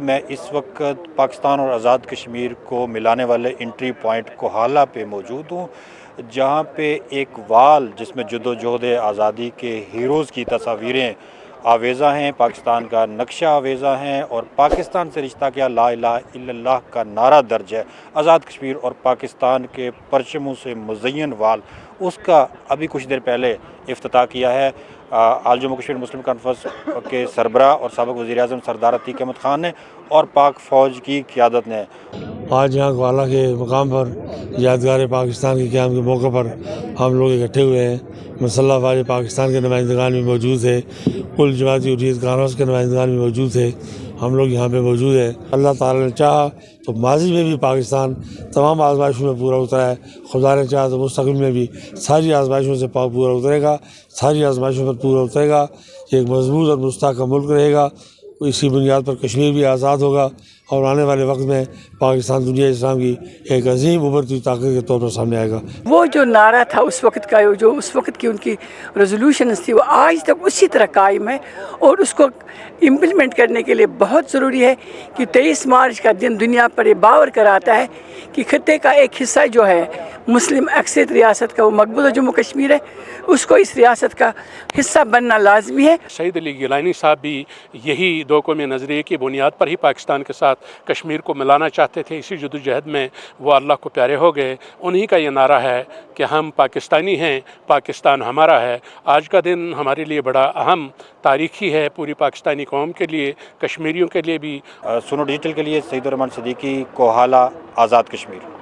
میں اس وقت پاکستان اور آزاد کشمیر کو ملانے والے انٹری پوائنٹ کوہالہ پہ موجود ہوں، جہاں پہ ایک وال جس میں جدوجہد آزادی کے ہیروز کی تصاویریں آویزہ ہیں، پاکستان کا نقشہ آویزہ ہیں اور پاکستان سے رشتہ کیا لا الہ الا اللہ کا نعرہ درج ہے۔ آزاد کشمیر اور پاکستان کے پرچموں سے مزین وال، اس کا ابھی کچھ دیر پہلے افتتاح کیا ہے آل جموں کشمیر مسلم کانفرنس کے سربراہ اور سابق وزیر اعظم سردار عتیق احمد خان نے اور پاک فوج کی قیادت نے۔ آج یہاں کوہالہ کے مقام پر یادگار پاکستان کے قیام کے موقع پر ہم لوگ اکٹھے ہوئے ہیں۔ مسلح افواج پاکستان کے نمائندگان بھی موجود تھے، کل جماعتی حریت کانفرنس کے نمائندگان بھی موجود تھے، ہم لوگ یہاں پہ موجود ہیں۔ اللہ تعالیٰ نے چاہا تو ماضی میں بھی پاکستان تمام آزمائشوں میں پورا اترا ہے، خدا نے چاہا تو مستقبل میں بھی ساری آزمائشوں سے پورا اترے گا، ساری آزمائشوں پر پورا اترے گا۔ یہ ایک مضبوط اور مستحکم ملک رہے گا، اسی بنیاد پر کشمیر بھی آزاد ہوگا اور آنے والے وقت میں پاکستان دنیا اسلام کی ایک عظیم ابھرتی طاقت کے طور پر سامنے آئے گا۔ وہ جو نعرہ تھا اس وقت کا، جو اس وقت کی ان کی ریزولوشنز تھی، وہ آج تک اسی طرح قائم ہے اور اس کو امپلیمنٹ کرنے کے لیے بہت ضروری ہے کہ 23 مارچ کا دن دنیا پر یہ باور کراتا ہے کہ خطے کا ایک حصہ جو ہے مسلم اکثریت ریاست کا، وہ مقبوضہ جموں کشمیر ہے، اس کو اس ریاست کا حصہ بننا لازمی ہے۔ شہید علی گیلانی صاحب بھی یہی دو قومی نظریے کی بنیاد پر ہی پاکستان کے ساتھ کشمیر کو ملانا چاہتے تھے، اسی جدوجہد میں وہ اللہ کو پیارے ہو گئے۔ انہی کا یہ نعرہ ہے کہ ہم پاکستانی ہیں، پاکستان ہمارا ہے۔ آج کا دن ہمارے لیے بڑا اہم تاریخی ہے، پوری پاکستانی قوم کے لیے، کشمیریوں کے لیے بھی۔ سونو ڈیجیٹل کے لیے سعید الرحمان صدیقی، کوہالہ، آزاد کشمیر۔